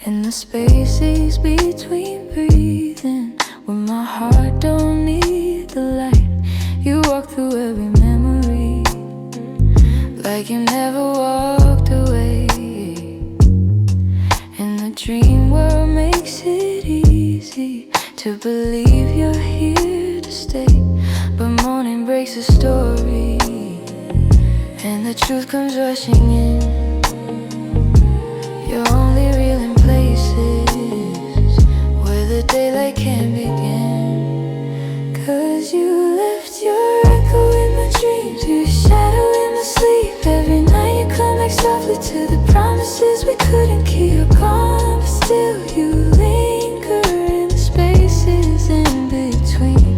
in the spaces between breathing, when my heart don't need the light. You walk through every memory, like you never walked away. And the dream world makes it easy to believe you're here to stay. But morning breaks the story, and the truth comes rushing in. You're only real in places where the daylight can't begin. 'Cause you left your echo in my dreams, your shadow in my sleep. Every night you come back softly to the promises we couldn't keep. You're gone, but still you linger in the spaces in between.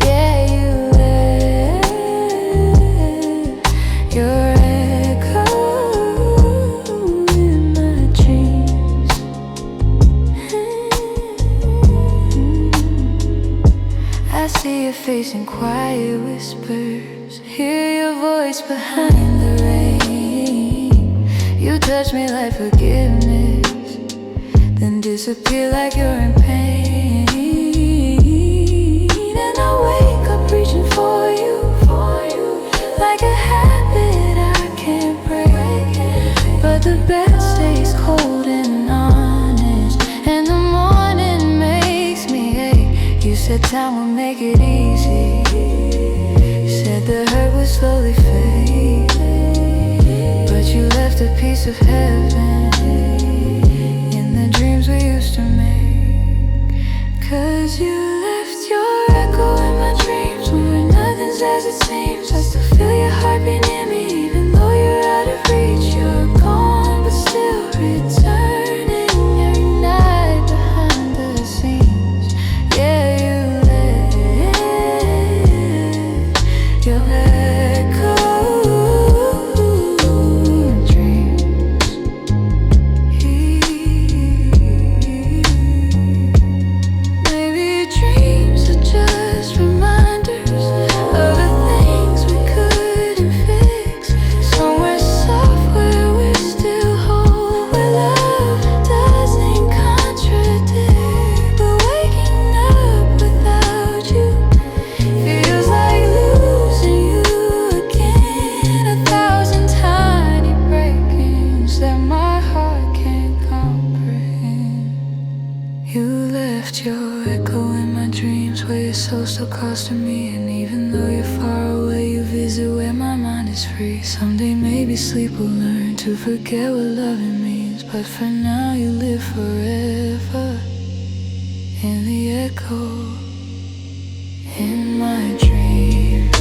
Yeah, you left your echo in my dreams. I see your face in quiet whispers, hear your voice behind the rain. You touch me like forgiveness, then disappear like you're in pain. And I wake up reaching for you, like a habit I can't break. But the bed stays cold and honest, and the morning makes me ache. You said time will make it easy, you said the hurt would slowly fade, but you left a piece of heaven in the dreams we used to make. 'Cause you left your echo in my dreams, where nothing's as it seems. I still feel your heartbeat near me, even though you're out of reach. You're gone, but still returning every night behind the scenes. Yeah, you left your echo in dreams. Maybe dreams are just reminders of the things we couldn't fix. Somewhere soft where we're still whole, where love doesn't contradict. But waking up without you feels like losing you again. 1,000 tiny breakings that my heart can't comprehend. You left your echo in my dreams, where your soul still calls to me. And even though you're far away, you visit where my mind is free. Someday maybe sleep will learn to forget what loving means, but for now you live forever in the echo in my dreams.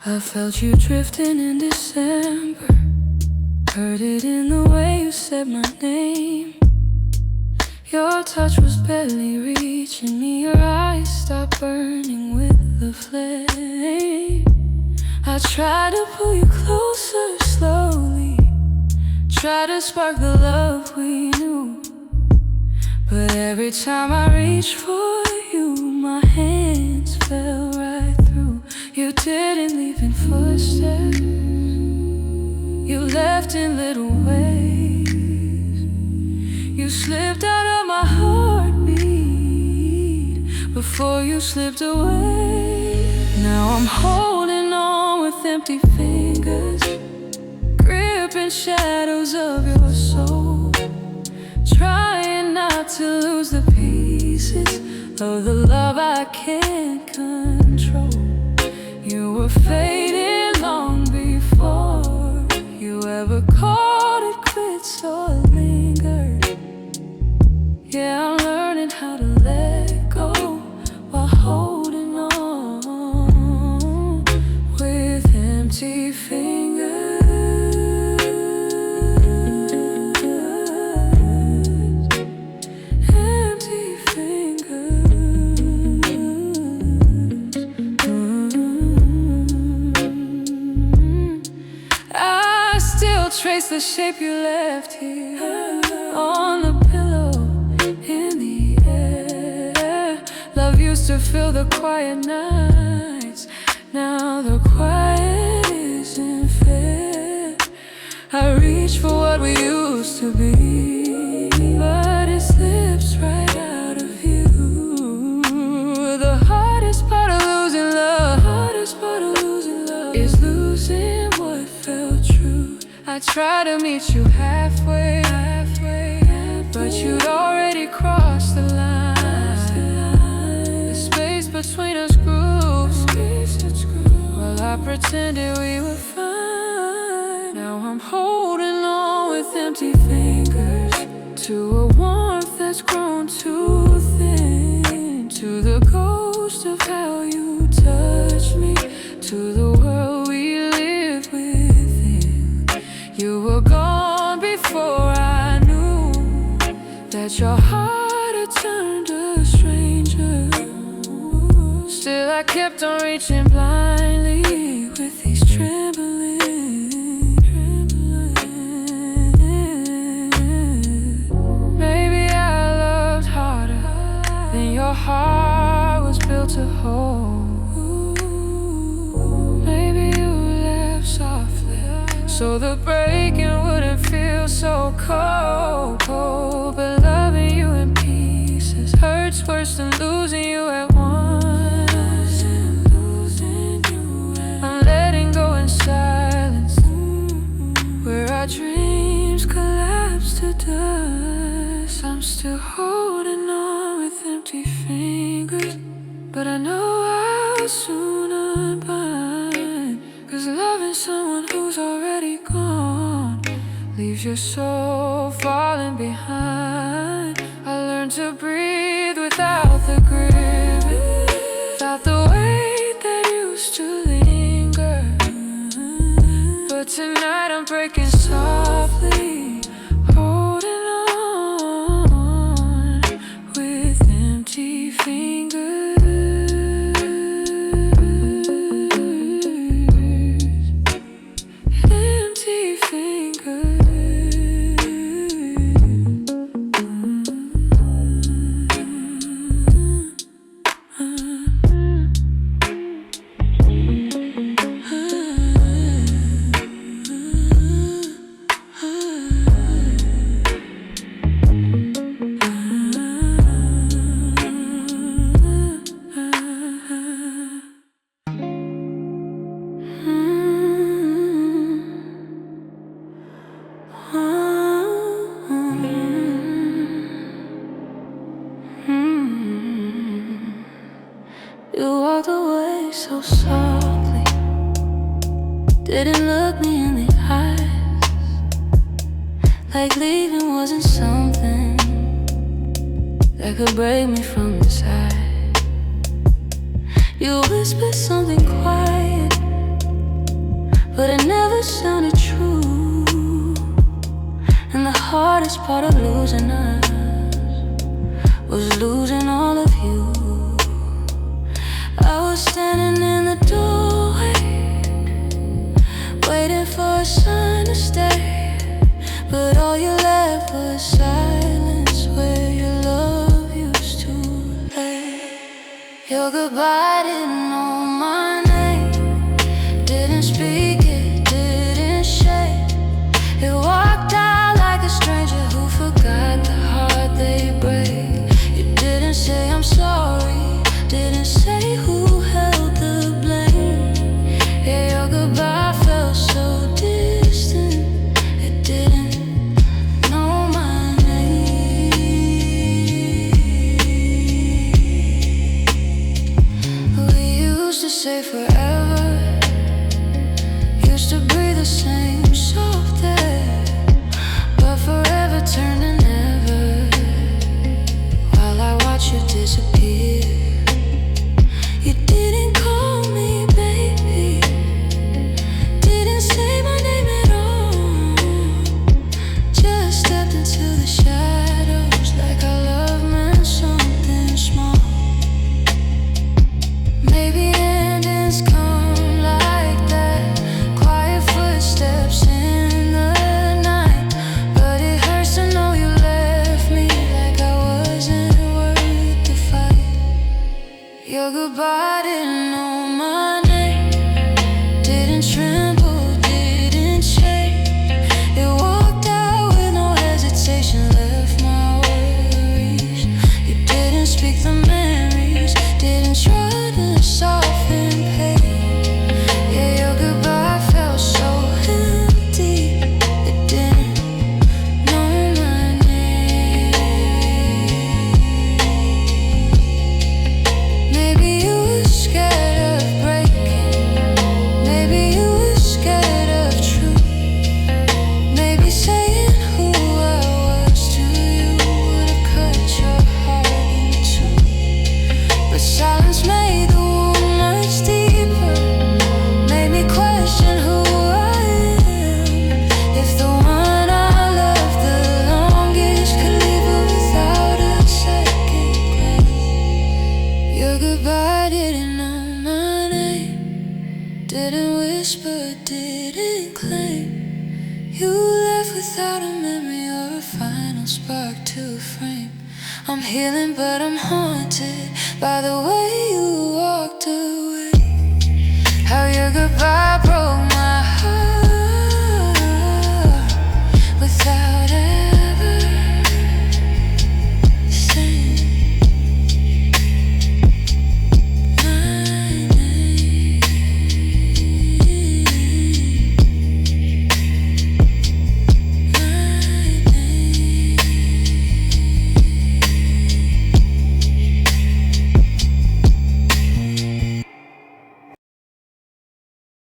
I felt you drifting in December, heard it in the way you said my name. Your touch was barely reaching me, your eyes stopped burning with the flame. I tried to pull you closer slowly, tried to spark the love we knew, but every time I reached for you, my hands fell right through. You didn't leave in footsteps, you left in little ways. You slipped out of my heartbeat before you slipped away. Now I'm holding on with empty fingers, gripping shadows of your soul, trying not to lose the pieces of the love I can't control. You were fading long before you ever called it quits or lingered. Yeah, I'm learning how to let go while holding on with trace the shape you left here on the pillow in the air. Love used to fill the quiet nights. Now the quiet isn't fair. I reach for what we used to be, but it slips right out of view. The hardest part of losing love, is losing what felt true. I tried to meet you halfway, but you'd already crossed the line. The space between us grew, while I pretended we were fine. Now I'm holding on with empty fingers to a warmth that's grown too thin, to the ghost of how you touched me, to the world we live within. You were gone before I knew that your heart had turned a stranger. Still I kept on reaching blindly with these trembling. Maybe I loved harder than your heart was built to hold. Maybe you left softly so the breaking wouldn't feel so cold. But loving you in pieces hurts worse than losing you at once. I'm letting go in silence, where our dreams collapse to dust. I'm still holding on with empty fingers, but I know I'll soon unbind. 'Cause loving someone who's already gone leaves your soul falling behind. I learned to breathe without the grip, without the weight that used to linger. But tonight I'm breaking softly, holding on with empty fingers. Empty fingers. You walked away so softly, didn't look me in the eyes, like leaving wasn't something that could break me from inside. You whispered something quiet, but it never sounded true. And the hardest part of losing us was losing all of you. I was standing in the doorway, waiting for a sign to stay, but all you left was silence where your love used to lay. Your goodbye didn't know my name, didn't speak it, didn't shake. It walked out like a stranger who forgot the heart they break. You didn't say I'm sorry, didn't say who held the blame. Yeah, your goodbye felt so distant, it didn't know my name. We used to say forever, used to breathe the same soft air, but forever turned to never, while I watch you disappear. You didn't call me baby, didn't say my name at all, just stepped into the shadows like our love meant something small. Maybe endings come like that, quiet footsteps didn't claim. You left without a memory or a final spark to a frame. I'm healing but I'm haunted by the way you walked away. How your goodbye